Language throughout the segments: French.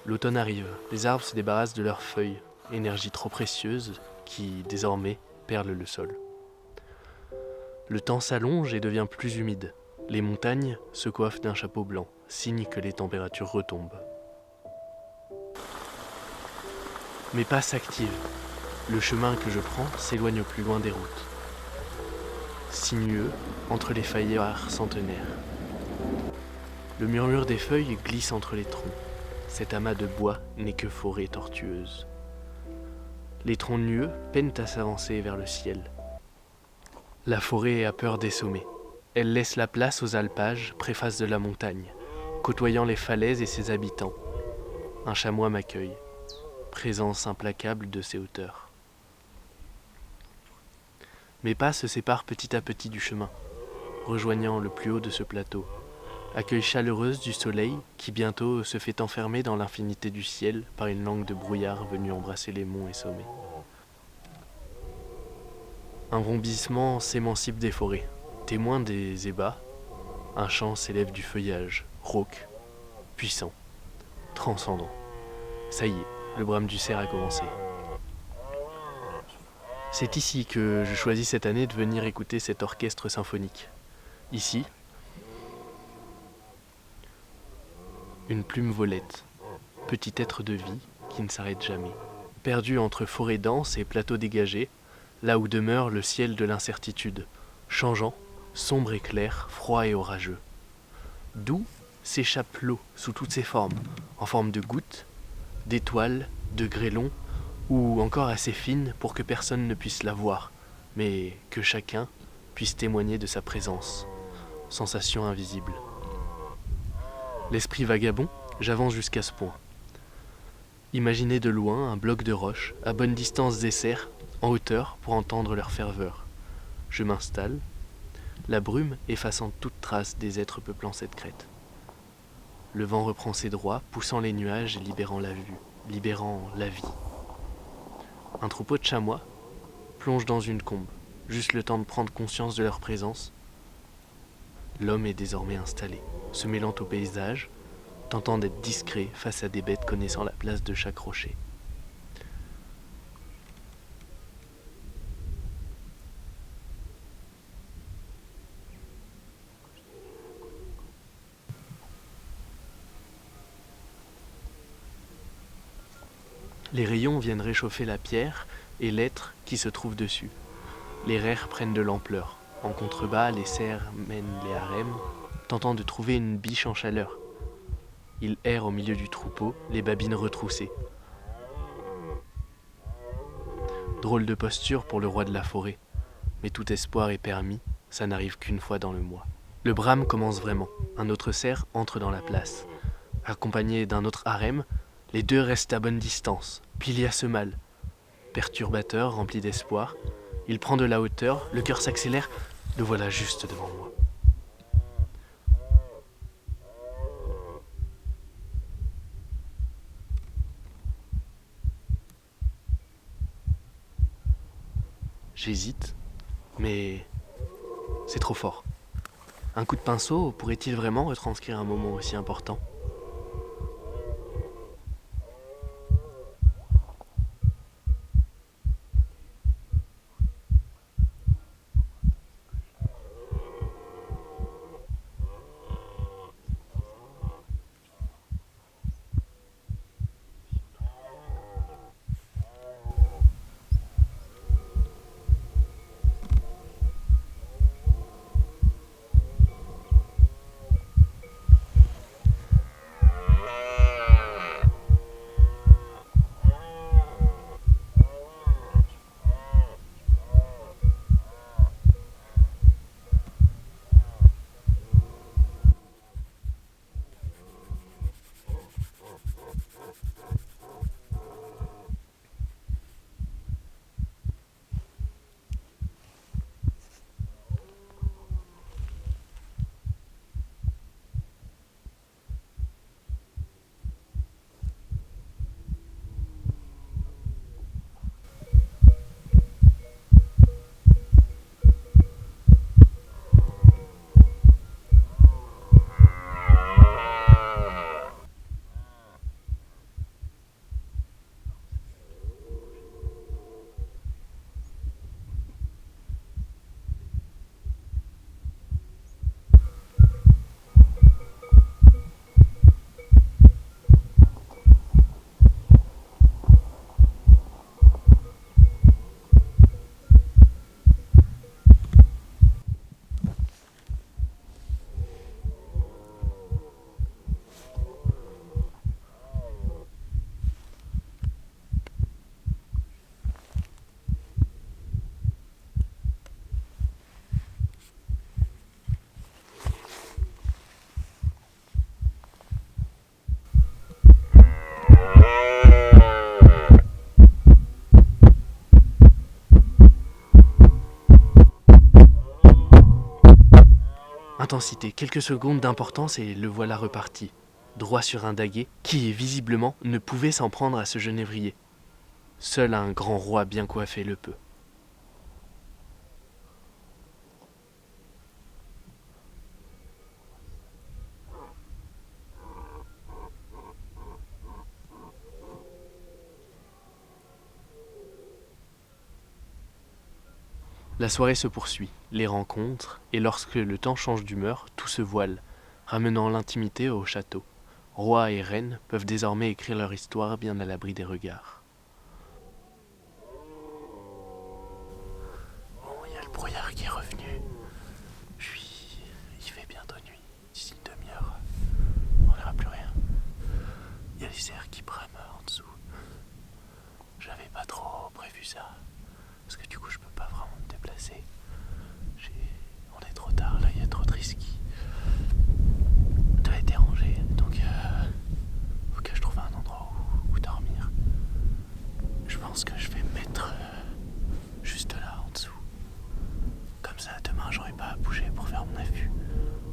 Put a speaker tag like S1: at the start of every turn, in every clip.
S1: L'automne arrive, les arbres se débarrassent de leurs feuilles, énergie trop précieuse qui, désormais, perle le sol. Le temps s'allonge et devient plus humide. Les montagnes se coiffent d'un chapeau blanc, signe que les températures retombent. Mes pas s'activent. Le chemin que je prends s'éloigne au plus loin des routes. Sinueux, entre les feuillards centenaires. Le murmure des feuilles glisse entre les troncs. Cet amas de bois n'est que forêt tortueuse. Les troncs nueux peinent à s'avancer vers le ciel. La forêt a peur des sommets. Elle laisse la place aux alpages, préface de la montagne, côtoyant les falaises et ses habitants. Un chamois m'accueille, présence implacable de ses hauteurs. Mes pas se séparent petit à petit du chemin, rejoignant le plus haut de ce plateau. Accueil chaleureuse du soleil qui bientôt se fait enfermer dans l'infinité du ciel par une langue de brouillard venue embrasser les monts et sommets. Un vrombissement s'émancipe des forêts, témoin des ébats. Un chant s'élève du feuillage, rauque, puissant, transcendant. Ça y est, le brame du cerf a commencé. C'est ici que je choisis cette année de venir écouter cet orchestre symphonique. Ici, une plume volette, petit être de vie qui ne s'arrête jamais. Perdu entre forêts denses et plateaux dégagés, là où demeure le ciel de l'incertitude, changeant, sombre et clair, froid et orageux. D'où s'échappe l'eau sous toutes ses formes, en forme de gouttes, d'étoiles, de grêlons, ou encore assez fine pour que personne ne puisse la voir, mais que chacun puisse témoigner de sa présence. Sensation invisible. L'esprit vagabond, j'avance jusqu'à ce point. Imaginez de loin un bloc de roche, à bonne distance des cerfs, en hauteur pour entendre leur ferveur. Je m'installe, la brume effaçant toute trace des êtres peuplant cette crête. Le vent reprend ses droits, poussant les nuages et libérant la vue, libérant la vie. Un troupeau de chamois plonge dans une combe, juste le temps de prendre conscience de leur présence. L'homme est désormais installé, se mêlant au paysage, tentant d'être discret face à des bêtes connaissant la place de chaque rocher. Les rayons viennent réchauffer la pierre et l'être qui se trouve dessus. Les rairs prennent de l'ampleur. En contrebas, les cerfs mènent les harems, tentant de trouver une biche en chaleur. Ils errent au milieu du troupeau, les babines retroussées. Drôle de posture pour le roi de la forêt. Mais tout espoir est permis, ça n'arrive qu'une fois dans le mois. Le brame commence vraiment. Un autre cerf entre dans la place. Accompagné d'un autre harem, les deux restent à bonne distance. Puis il y a ce mâle, perturbateur, rempli d'espoir. Il prend de la hauteur, le cœur s'accélère, le voilà juste devant moi. J'hésite, mais c'est trop fort. Un coup de pinceau pourrait-il vraiment retranscrire un moment aussi important ? d'intensité, quelques secondes d'importance et le voilà reparti, droit sur un daguet qui, visiblement, ne pouvait s'en prendre à ce genévrier. Seul un grand roi bien coiffé le peut. La soirée se poursuit, les rencontres, et lorsque le temps change d'humeur, tout se voile, ramenant l'intimité au château. Roi et reine peuvent désormais écrire leur histoire bien à l'abri des regards. Bon, il y a le brouillard qui est revenu, puis il fait bientôt nuit, d'ici une demi-heure, on verra plus rien. Il y a les cerfs qui brament en dessous. J'avais pas trop prévu ça, parce que du coup je peux pas vraiment me déplacer. On est trop tard là, il y a trop de risques qui doivent être dérangés, donc faut que je trouve un endroit où dormir. Je pense que je vais me mettre juste là en dessous. Comme ça demain j'aurai pas à bouger pour faire mon affût.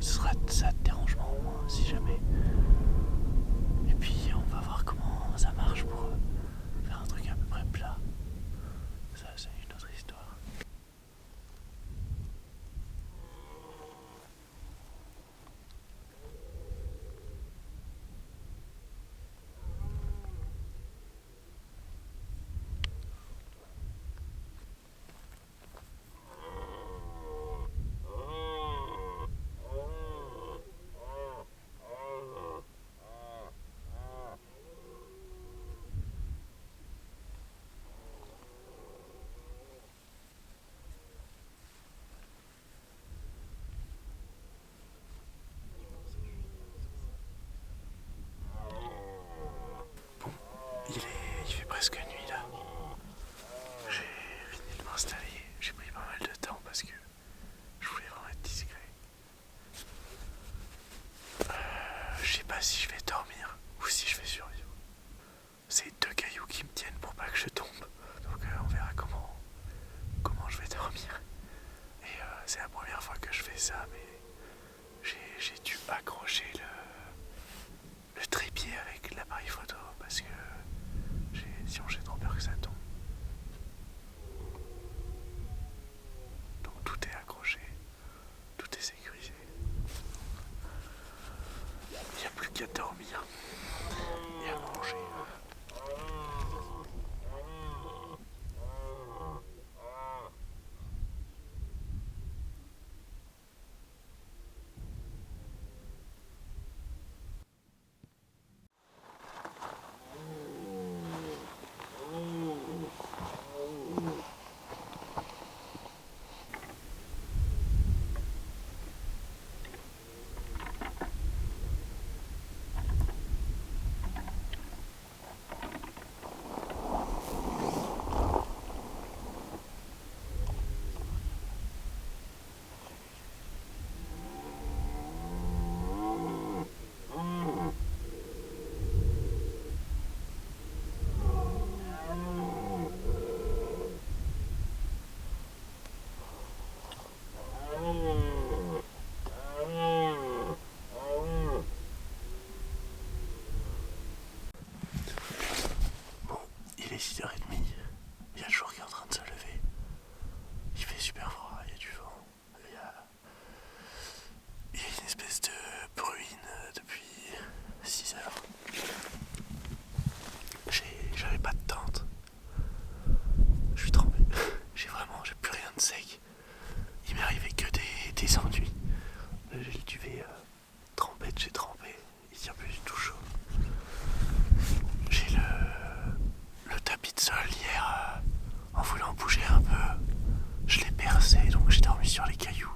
S1: Ce sera ça de dérangement au moins si jamais. Et puis on va voir comment ça marche pour faire un truc à peu près plat. Ça c'est une autre histoire. Il fait presque nuit là. J'ai fini de m'installer. J'ai pris pas mal de temps parce que je voulais vraiment être discret. Je sais pas si je vais dormir ou si je vais survivre. C'est 2 cailloux qui me tiennent pour pas que je tombe. Donc on verra comment je vais dormir. Et c'est la première fois que je fais ça, mais j'ai dû accrocher le trépied avec l'appareil photo parce que sinon j'ai trop peur que ça tombe. Donc tout est accroché, tout est sécurisé. Il n'y a plus qu'à dormir et à manger. Il est 6h30, il y a le jour qui est en train de se lever. Il fait super froid, il y a du vent. Il y a une espèce de bruine depuis 6 heures. J'avais pas de tente. Je suis trempé. J'ai plus rien de sec. Il m'est arrivé que des ennuis. J'ai le duvet trempette, j'ai trempé. Il tient plus du tout chaud. J'ai le tapis de sol hier, en voulant bouger un peu, je l'ai percé, donc j'ai dormi sur les cailloux.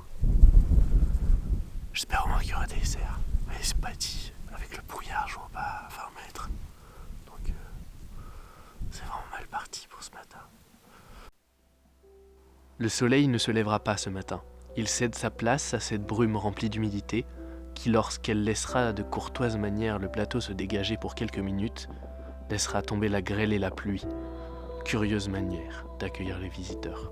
S1: J'espère au moins qu'il y aura des cerfs, mais c'est pas dit. Avec le brouillard, je vois pas 20 mètres. Donc c'est vraiment mal parti pour ce matin. Le soleil ne se lèvera pas ce matin. Il cède sa place à cette brume remplie d'humidité qui, lorsqu'elle laissera de courtoises manières le plateau se dégager pour quelques minutes, laissera tomber la grêle et la pluie. Curieuse manière d'accueillir les visiteurs.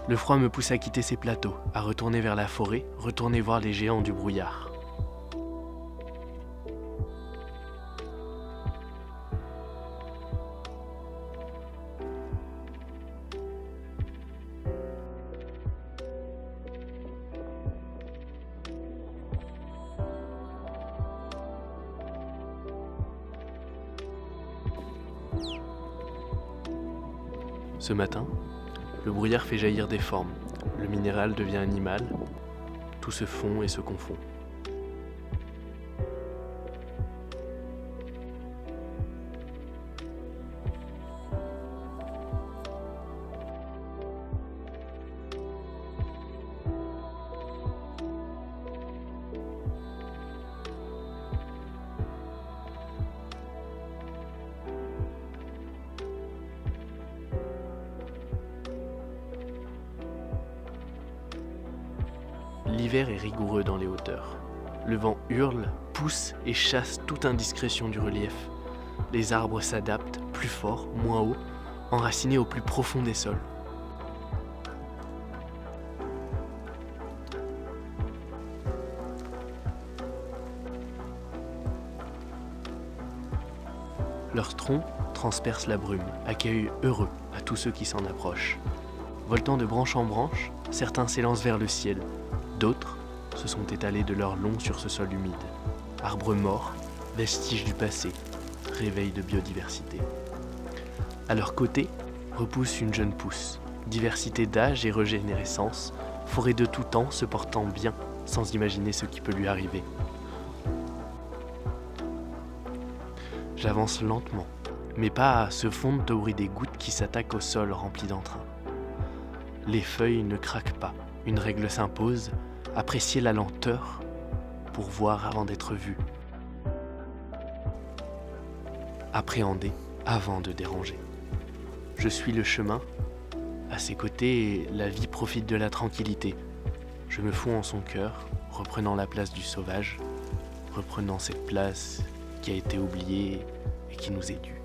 S1: Le froid me pousse à quitter ces plateaux, à retourner vers la forêt, retourner voir les géants du brouillard. Ce matin, le brouillard fait jaillir des formes, le minéral devient animal, tout se fond et se confond. L'hiver est rigoureux dans les hauteurs. Le vent hurle, pousse et chasse toute indiscrétion du relief. Les arbres s'adaptent, plus fort, moins haut, enracinés au plus profond des sols. Leurs troncs transpercent la brume, accueillent heureux à tous ceux qui s'en approchent. Voltant de branche en branche, certains s'élancent vers le ciel, d'autres se sont étalés de leur long sur ce sol humide. Arbres morts, vestiges du passé, réveil de biodiversité. À leur côté, repousse une jeune pousse, diversité d'âge et régénérescence, forêt de tout temps se portant bien, sans imaginer ce qui peut lui arriver. J'avance lentement, mes pas se fondent au bruit des gouttes qui s'attaquent au sol rempli d'entrain. Les feuilles ne craquent pas, une règle s'impose, apprécier la lenteur pour voir avant d'être vu. Appréhender avant de déranger. Je suis le chemin, à ses côtés, la vie profite de la tranquillité. Je me fonds en son cœur, reprenant la place du sauvage, reprenant cette place qui a été oubliée et qui nous est due.